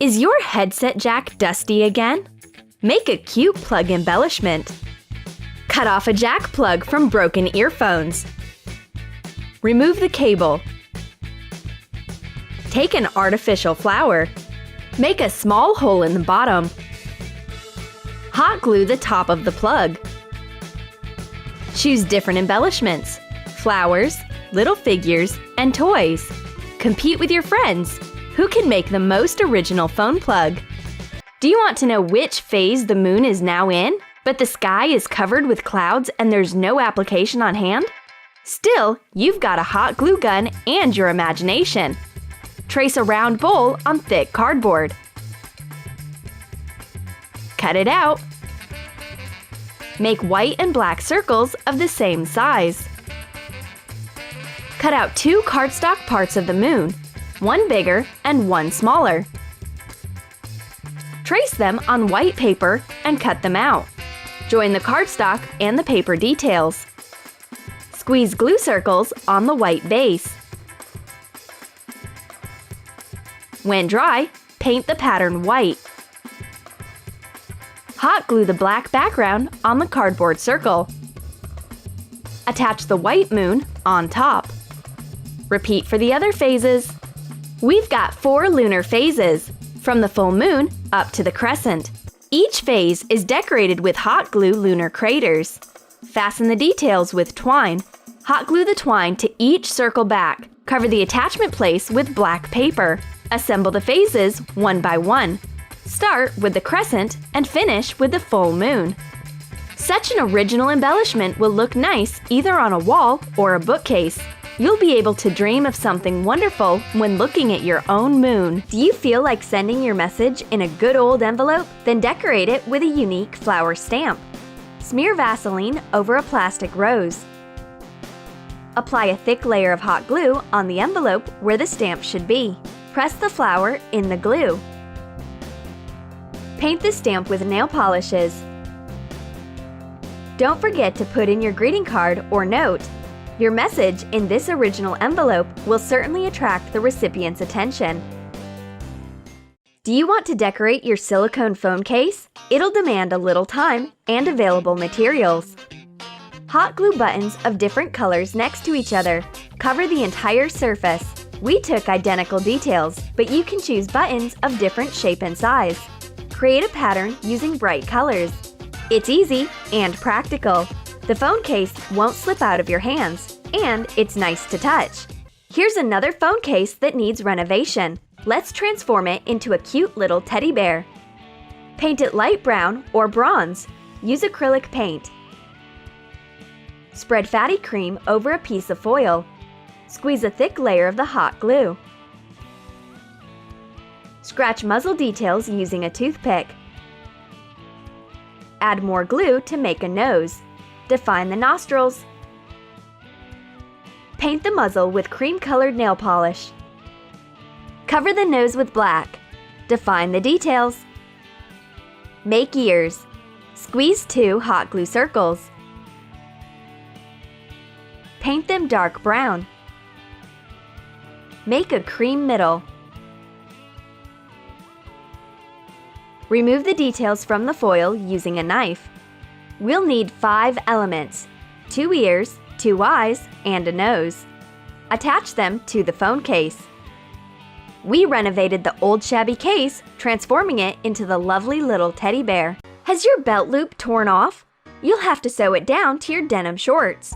Is your headset jack dusty again? Make a cute plug embellishment. Cut off a jack plug from broken earphones. Remove the cable. Take an artificial flower. Make a small hole in the bottom. Hot glue the top of the plug. Choose different embellishments: flowers, little figures, and toys. Compete with your friends. Who can make the most original phone plug? Do you want to know which phase the moon is now in, but the sky is covered with clouds and there's no application on hand? Still, you've got a hot glue gun and your imagination. Trace a round bowl on thick cardboard. Cut it out. Make white and black circles of the same size. Cut out 2 cardstock parts of the moon, one bigger and one smaller. Trace them on white paper and cut them out. Join the cardstock and the paper details. Squeeze glue circles on the white base. When dry, paint the pattern white. Hot glue the black background on the cardboard circle. Attach the white moon on top. Repeat for the other phases. We've got 4 lunar phases, from the full moon up to the crescent. Each phase is decorated with hot glue lunar craters. Fasten the details with twine. Hot glue the twine to each circle back. Cover the attachment place with black paper. Assemble the phases one by one. Start with the crescent and finish with the full moon. Such an original embellishment will look nice either on a wall or a bookcase. You'll be able to dream of something wonderful when looking at your own moon. Do you feel like sending your message in a good old envelope? Then decorate it with a unique flower stamp. Smear Vaseline over a plastic rose. Apply a thick layer of hot glue on the envelope where the stamp should be. Press the flower in the glue. Paint the stamp with nail polishes. Don't forget to put in your greeting card or note. Your message in this original envelope will certainly attract the recipient's attention. Do you want to decorate your silicone phone case? It'll demand a little time and available materials. Hot glue buttons of different colors next to each other. Cover the entire surface. We took identical details, but you can choose buttons of different shape and size. Create a pattern using bright colors. It's easy and practical. The phone case won't slip out of your hands, and it's nice to touch. Here's another phone case that needs renovation. Let's transform it into a cute little teddy bear. Paint it light brown or bronze. Use acrylic paint. Spread fatty cream over a piece of foil. Squeeze a thick layer of the hot glue. Scratch muzzle details using a toothpick. Add more glue to make a nose. Define the nostrils. Paint the muzzle with cream-colored nail polish. Cover the nose with black. Define the details. Make ears. Squeeze 2 hot glue circles. Paint them dark brown. Make a cream middle. Remove the details from the foil using a knife. We'll need 5 elements: 2 ears, 2 eyes, and a nose. Attach them to the phone case. We renovated the old shabby case, transforming it into the lovely little teddy bear. Has your belt loop torn off? You'll have to sew it down to your denim shorts.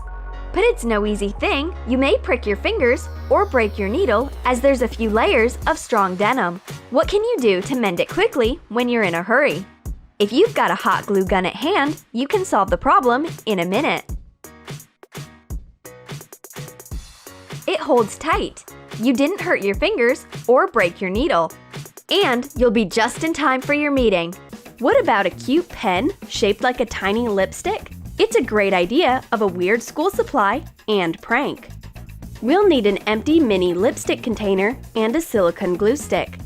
But it's no easy thing. You may prick your fingers or break your needle as there's a few layers of strong denim. What can you do to mend it quickly when you're in a hurry? If you've got a hot glue gun at hand, you can solve the problem in a minute. It holds tight. You didn't hurt your fingers or break your needle. And you'll be just in time for your meeting. What about a cute pen shaped like a tiny lipstick? It's a great idea of a weird school supply and prank. We'll need an empty mini lipstick container and a silicone glue stick.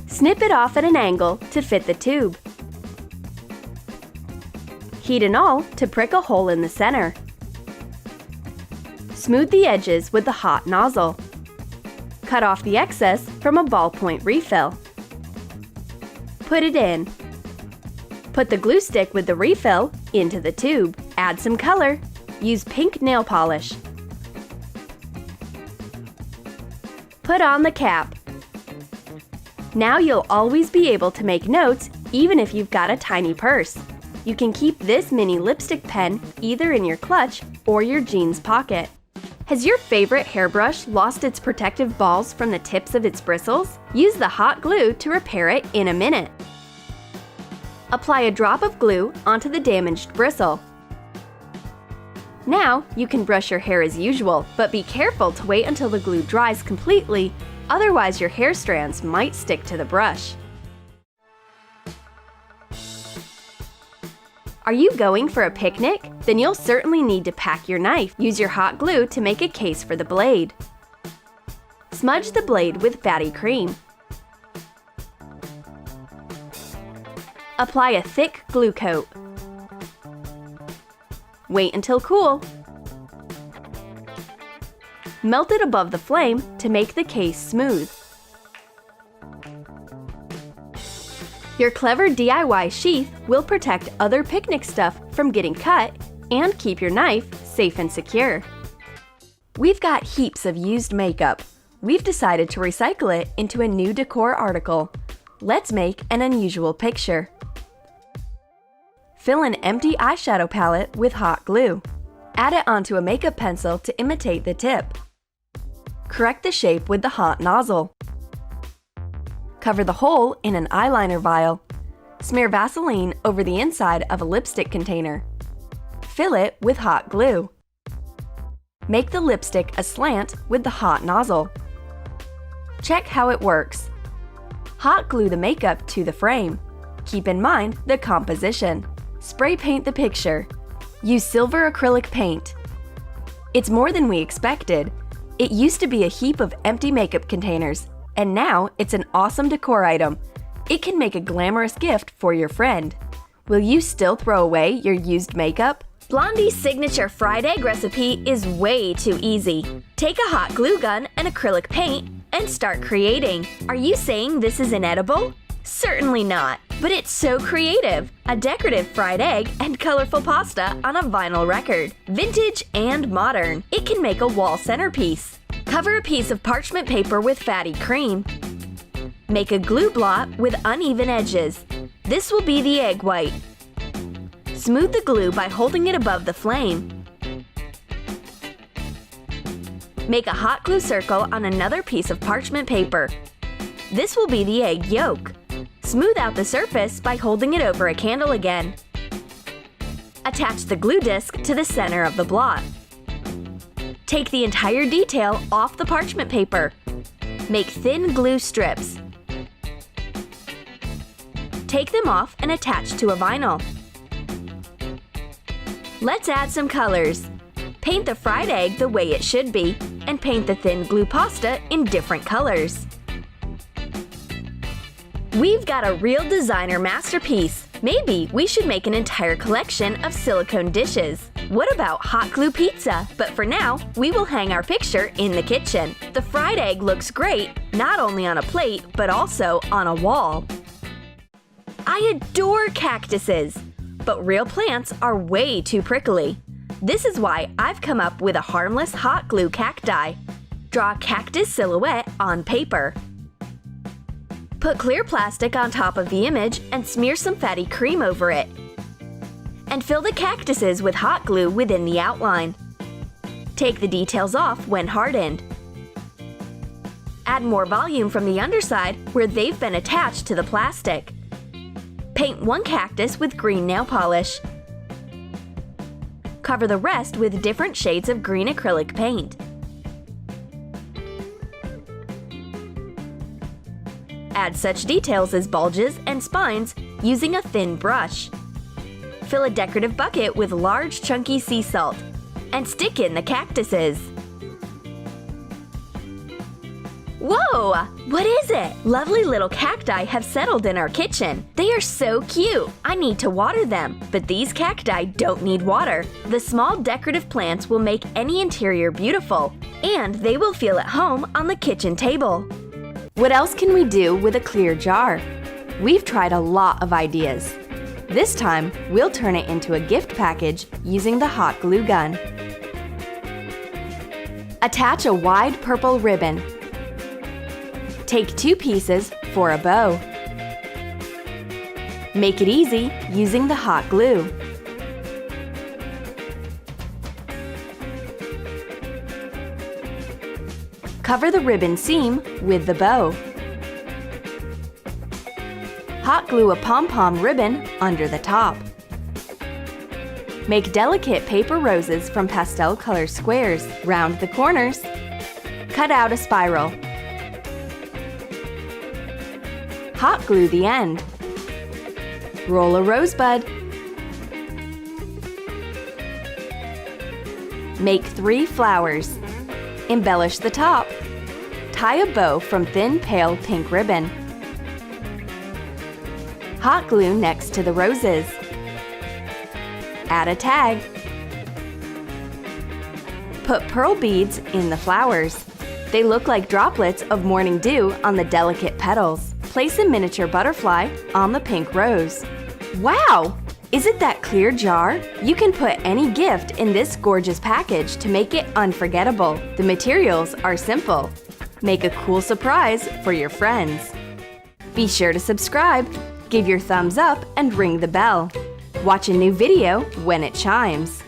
Snip it off at an angle to fit the tube. Heat an awl to prick a hole in the center. Smooth the edges with the hot nozzle. Cut off the excess from a ballpoint refill. put it in. Put the glue stick with the refill into the tube. Add some color. Use pink nail polish. Put on the cap. Now you'll always be able to make notes even if you've got a tiny purse. You can keep this mini lipstick pen either in your clutch or your jeans pocket. Has your favorite hairbrush lost its protective balls from the tips of its bristles? Use the hot glue to repair it in a minute. Apply a drop of glue onto the damaged bristle. Now you can brush your hair as usual, but be careful to wait until the glue dries completely, otherwise your hair strands might stick to the brush. Are you going for a picnic? Then you'll certainly need to pack your knife. Use your hot glue to make a case for the blade. Smudge the blade with fatty cream. Apply a thick glue coat. Wait until cool. Melt it above the flame to make the case smooth. Your clever DIY sheath will protect other picnic stuff from getting cut and keep your knife safe and secure. We've got heaps of used makeup. We've decided to recycle it into a new decor article. Let's make an unusual picture. Fill an empty eyeshadow palette with hot glue. Add it onto a makeup pencil to imitate the tip. Correct the shape with the hot nozzle. Cover the hole in an eyeliner vial. Smear Vaseline over the inside of a lipstick container. Fill it with hot glue. Make the lipstick aslant with the hot nozzle. Check how it works. Hot glue the makeup to the frame. Keep in mind the composition. Spray paint the picture. Use silver acrylic paint. It's more than we expected. It used to be a heap of empty makeup containers, and now it's an awesome decor item. It can make a glamorous gift for your friend. Will you still throw away your used makeup? Blondie's signature fried egg recipe is way too easy. Take a hot glue gun and acrylic paint and start creating. Are you saying this is inedible? Certainly not, but it's so creative. A decorative fried egg and colorful pasta on a vinyl record. Vintage and modern. It can make a wall centerpiece. Cover a piece of parchment paper with fatty cream. Make a glue blot with uneven edges. This will be the egg white. Smooth the glue by holding it above the flame. Make a hot glue circle on another piece of parchment paper. This will be the egg yolk. Smooth out the surface by holding it over a candle again. Attach the glue disc to the center of the blot. Take the entire detail off the parchment paper. Make thin glue strips. Take them off and attach to a vinyl. Let's add some colors. Paint the fried egg the way it should be, and paint the thin glue pasta in different colors. We've got a real designer masterpiece. Maybe we should make an entire collection of silicone dishes. What about hot glue pizza? But for now, we will hang our picture in the kitchen. The fried egg looks great, not only on a plate, but also on a wall. I adore cactuses, but real plants are way too prickly. This is why I've come up with a harmless hot glue cacti. Draw a cactus silhouette on paper. Put clear plastic on top of the image and smear some fatty cream over it. And fill the cactuses with hot glue within the outline. Take the details off when hardened. Add more volume from the underside where they've been attached to the plastic. Paint one cactus with green nail polish. Cover the rest with different shades of green acrylic paint. Add such details as bulges and spines using a thin brush. Fill a decorative bucket with large chunky sea salt and stick in the cactuses. Whoa! What is it? Lovely little cacti have settled in our kitchen. They are so cute. I need to water them, but these cacti don't need water. The small decorative plants will make any interior beautiful, and they will feel at home on the kitchen table. What else can we do with a clear jar? We've tried a lot of ideas. This time, we'll turn it into a gift package using the hot glue gun. Attach a wide purple ribbon. Take 2 pieces for a bow. Make it easy using the hot glue. Cover the ribbon seam with the bow. Hot glue a pom-pom ribbon under the top. Make delicate paper roses from pastel color squares. Round the corners. Cut out a spiral. Hot glue the end. Roll a rosebud. Make 3 flowers. Embellish the top. Tie a bow from thin pale pink ribbon. Hot glue next to the roses. Add a tag. Put pearl beads in the flowers. They look like droplets of morning dew on the delicate petals. Place a miniature butterfly on the pink rose. Wow! Isn't that clear jar? You can put any gift in this gorgeous package to make it unforgettable. The materials are simple. Make a cool surprise for your friends. Be sure to subscribe, give your thumbs up, and ring the bell. Watch a new video when it chimes.